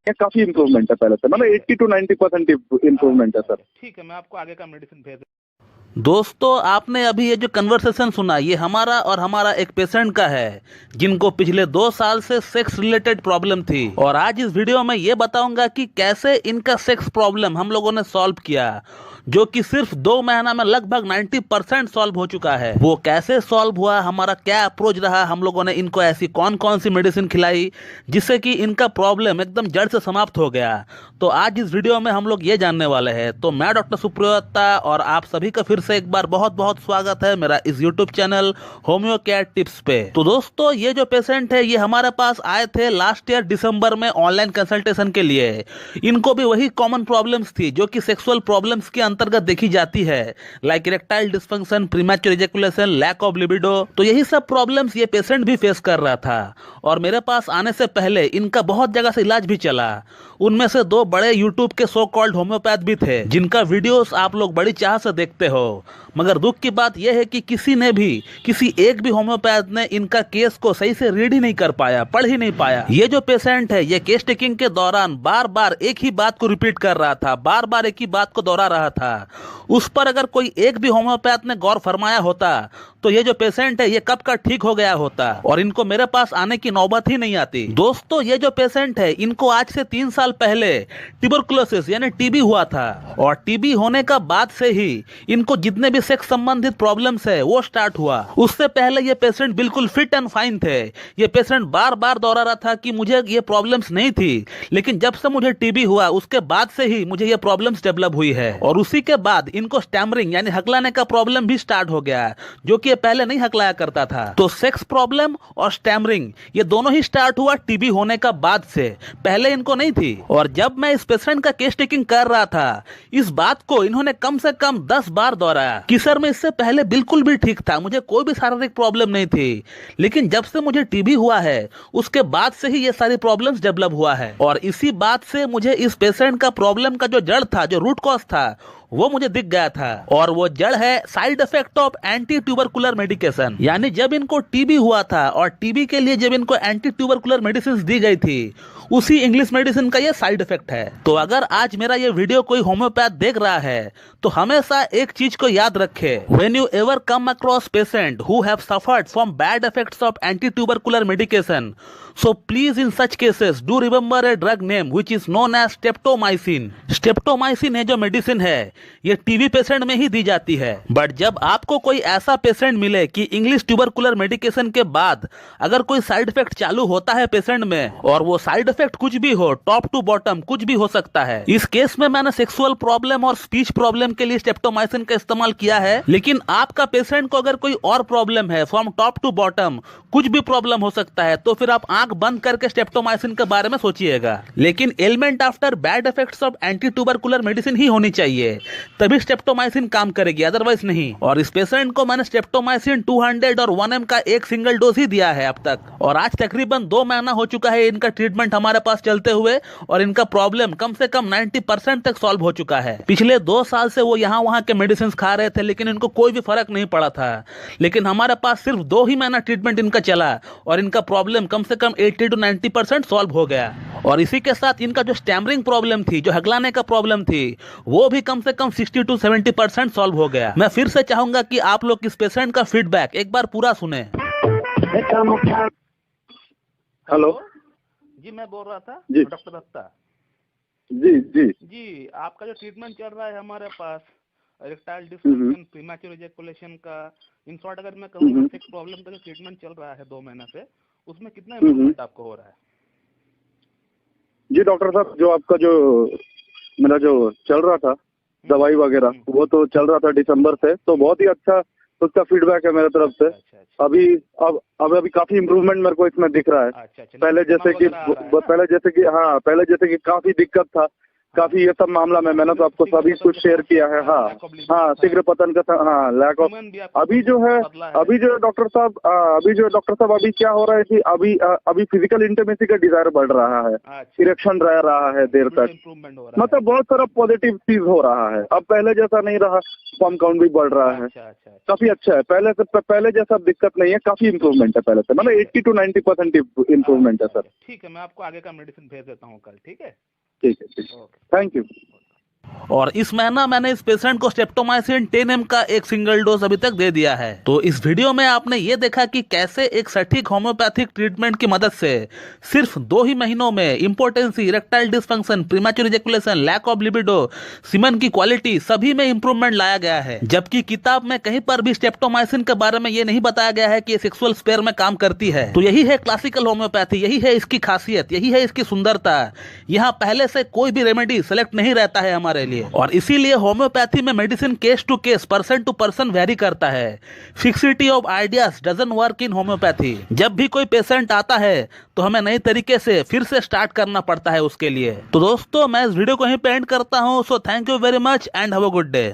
काफी इम्प्रूवमेंट है पहले से, मतलब 80 to 90% इम्प्रूवमेंट है सर। ठीक है, मैं आपको आगे का मेडिसिन भेज। दोस्तों, आपने अभी ये जो कन्वर्सेशन सुना, ये हमारा और हमारा एक पेशेंट का है जिनको पिछले 2 साल से सेक्स रिलेटेड प्रॉब्लम थी। और आज इस वीडियो में ये बताऊंगा कि कैसे इनका सेक्स प्रॉब्लम हम लोगों ने सॉल्व किया, जो कि सिर्फ 2 महीना में लगभग 90% सॉल्व हो चुका है। वो कैसे सॉल्व हुआ, हमारा क्या अप्रोच रहा, हम लोगों ने इनको ऐसी कौन कौन सी मेडिसिन खिलाई जिससे कि इनका प्रॉब्लम एकदम जड़ से समाप्त हो गया, तो आज इस वीडियो में हम लोग ये जानने वाले हैं। तो मैं डॉक्टर सुप्रियोता और आप सभी का फिर से एक बार बहुत बहुत स्वागत है मेरा इस YouTube channel homeo care tips पे। तो दोस्तों, ये जो पेशेंट है ये हमारे पास आए थे लास्ट ईयर दिसंबर में ऑनलाइन कंसल्टेशन के लिए। इनको भी वही कॉमन प्रॉब्लम्स थी जो कि सेक्सुअल प्रॉब्लम्स के अंतर्गत देखी जाती है, like erectile dysfunction, premature ejaculation, lack of libido. तो यही सब प्रॉब्लम्स ये पेशेंट भी फेस कर रहा था। और मेरे पास आने से पहले इनका बहुत जगह से इलाज भी चला। उनमें से 2 बड़े यूट्यूब के सो कॉल्ड होम्योपैथ भी थे जिनका वीडियोस आप लोग बड़ी चाह से देखते हो। मगर दुख की बात यह है कि किसी एक भी होम्योपैथ ने इनका केस को सही से रीड ही नहीं कर पाया, पढ़ ही नहीं पाया। ये जो पेशेंट है ये केस टेकिंग के दौरान बार बार एक ही बात को रिपीट कर रहा था, बार बार एक ही बात को दोहरा रहा था। उस पर अगर कोई एक भी होम्योपैथ ने गौर फरमाया होता तो ये जो पेशेंट है ये कब का ठीक हो गया होता और इनको मेरे पास आने की नौबत ही नहीं आती। दोस्तों, ये जो पेशेंट है इनको आज से 3 साल पहले ट्यूबरकुलोसिस यानी टीबी हुआ था। और टीबी होने का बाद से ही इनको जितने भी सेक्स संबंधित प्रॉब्लम्स है वो स्टार्ट हुआ। उससे पहले ये पेशेंट बिल्कुल फिट एंड फाइन थे। ये पेशेंट बार बार दोहरा रहा था कि मुझे ये प्रॉब्लम्स नहीं थी, लेकिन जब से मुझे टीबी हुआ उसके बाद से ही मुझे ये प्रॉब्लम्स डेवलप हुई है। और उसी के बाद इनको स्टैमरिंग यानी हकलाने का प्रॉब्लम भी स्टार्ट हो गया, जो कि ये पहले नहीं हकलाया करता था। तो सेक्स प्रॉब्लम और स्टैमरिंग ये दोनों ही स्टार्ट हुआ टीबी होने का बाद से, पहले इनको नहीं थी। और जब मैं इस पेशेंट का केस टेकिंग कर रहा था, इस बात को इन्होंने कम से कम 10 बार दोहराया कि सर मैं इससे पहले बिल्कुल भी ठीक था, मुझे कोई भी शारीरिक प्रॉब्लम नहीं थी, लेकिन जब से मुझे टीबी हुआ है उसके बाद से ही ये सारी प्रॉब्लम्स डेवलप हुआ है। और इसी बात से मुझे इस पेशेंट का प्रॉब्लम का जो जड़ था, जो रूट कॉज था, वो मुझे दिख गया था। और वो जड़ है side effect of anti tubercular medication. यानी जब इनको टीबी हुआ था और टीबी के लिए जब इनको एंटी ट्यूबरकुलर मेडिसिन दी गई थी, उसी इंग्लिश मेडिसिन का ये साइड इफेक्ट है। तो अगर आज मेरा ये वीडियो कोई होम्योपैथ देख रहा है तो हमेशा एक चीज को याद रखे, when you ever come across patient who have suffered from bad effects of anti tubercular medication, so please in such cases do remember a drug name which is known as streptomycin. Streptomycin है जो medicine है ये TB patient में ही दी जाती है। But जब आपको कोई ऐसा पेशेंट मिले कि इंग्लिश ट्यूबरकुलर मेडिकेशन के बाद अगर कोई साइड इफेक्ट चालू होता है पेशेंट में, और वो साइड इफेक्ट कुछ भी हो, टॉप टू बॉटम कुछ भी हो सकता है। इस केस में मैंने सेक्सुअल प्रॉब्लम और स्पीच प्रॉब्लम के लिए स्ट्रेप्टोमाइसिन का इस्तेमाल किया है, लेकिन आपका पेशेंट को अगर कोई और प्रॉब्लम है, फ्रॉम टॉप टू बॉटम कुछ भी प्रॉब्लम हो सकता है, तो फिर आप आंख बंद करके स्ट्रेप्टोमाइसिन के बारे में सोचिएगा। लेकिन element after bad effects of anti tubercular medicine ही होनी चाहिए, तभी स्ट्रेप्टोमाइसिन काम करेगी, अदरवाइज नहीं। और इस पेशेंट को मैंने स्ट्रेप्टोमाइसिन 200 और 1 mg का एक सिंगल डोज ही दिया है अब तक। और आज तकरीबन 2 महीना हो चुका है इनका ट्रीटमेंट हमारे पास चलते हुए, और इनका प्रॉब्लम कम से कम 90% तक सॉल्व हो चुका है। पिछले 2 साल से वो यहाँ वहाँ के मेडिसिन खा रहे थे, लेकिन इनको कोई भी फर्क नहीं पड़ा था। लेकिन हमारे पास सिर्फ 2 ही महीना ट्रीटमेंट इनका चला और इनका प्रॉब्लम कम से कम 80 to 90% सॉल्व हो गया। और इसी के साथ इनका जो स्टैमरिंग प्रॉब्लम थी, जो हकलाने का प्रॉब्लम थी, वो भी कम से कम 60 to 70% सॉल्व हो गया। मैं फिर से चाहूंगा कि आप लोग इस पेशेंट का फीडबैक एक बार पूरा सुने। हेलो जी, मैं बोल रहा था जी। डॉक्टर दत्ता जी जी जी, आपका जो ट्रीटमेंट चल रहा है हमारे पास इरेक्टाइल डिस्फंक्शन, प्रीमैच्योर इजैकुलेशन का, इन शॉर्ट अगर मैं कहूँ सेक्स प्रॉब्लम का जो ट्रीटमेंट चल रहा है 2 महीना से, उसमें कितना इम्प्रूवमेंट आपको हो रहा है? जी डॉक्टर साहब, जो आपका जो मेरा जो चल रहा था दवाई वगैरह, वो तो चल रहा था दिसंबर से, तो बहुत ही अच्छा उसका फीडबैक है मेरे तरफ से। अच्छा। अभी काफी इम्प्रूवमेंट मेरे को इसमें दिख रहा है। अच्छा। पहले जैसे कि काफी दिक्कत था, काफी ये सब मामला में मैंने तो आपको सभी कुछ शेयर किया है। हाँ हाँ, शीघ्र पतन का हाँ, लैक ऑफ। अभी जो है डॉक्टर साहब, अभी क्या हो रहा है कि अभी फिजिकल इंटीमेसी का डिजायर बढ़ रहा है, इरेक्शन रह रहा है देर तक, मतलब बहुत सारा पॉजिटिव चीज हो रहा है। अब पहले जैसा नहीं रहा, स्पर्म काउंट भी बढ़ रहा है, काफी अच्छा है। पहले जैसा दिक्कत नहीं है, काफी इम्प्रूवमेंट है पहले से, मतलब 80 to 90% इम्प्रूवमेंट है सर। ठीक है, मैं आपको आगे का मेडिसिन भेज देता हूँ कल। ठीक है, ठीक है, थैंक यू। और इस महीना मैंने इस पेशेंट को स्ट्रेप्टोमाइसिन 10 mg का एक सिंगल डोज अभी तक दे दिया है। तो इस वीडियो में आपने ये देखा कि कैसे एक सटीक होम्योपैथिक ट्रीटमेंट की मदद से सिर्फ 2 ही महीनों में impotency, erectile dysfunction, premature ejaculation, lack of libido, semen की क्वालिटी सभी में इंप्रूवमेंट लाया गया है। जबकि किताब में कहीं पर भी स्ट्रेप्टोमाइसिन के बारे में ये नहीं बताया गया है कि ये सेक्सुअल स्पेयर में काम करती है। तो यही है क्लासिकल होम्योपैथी, यही है इसकी खासियत, यही है इसकी सुंदरता। यहाँ पहले से कोई भी रेमेडी सेलेक्ट नहीं रहता है हमारे लिए, और इसीलिए होम्योपैथी में medicine case to case, person to person vary करता है। Fixity of ideas doesn't work in homeopathy. जब भी कोई पेशेंट आता है तो हमें नई तरीके से फिर से स्टार्ट करना पड़ता है उसके लिए। तो दोस्तों, मैं इस वीडियो को यहीं पे एंड करता हूं। So thank you very much and have a good day.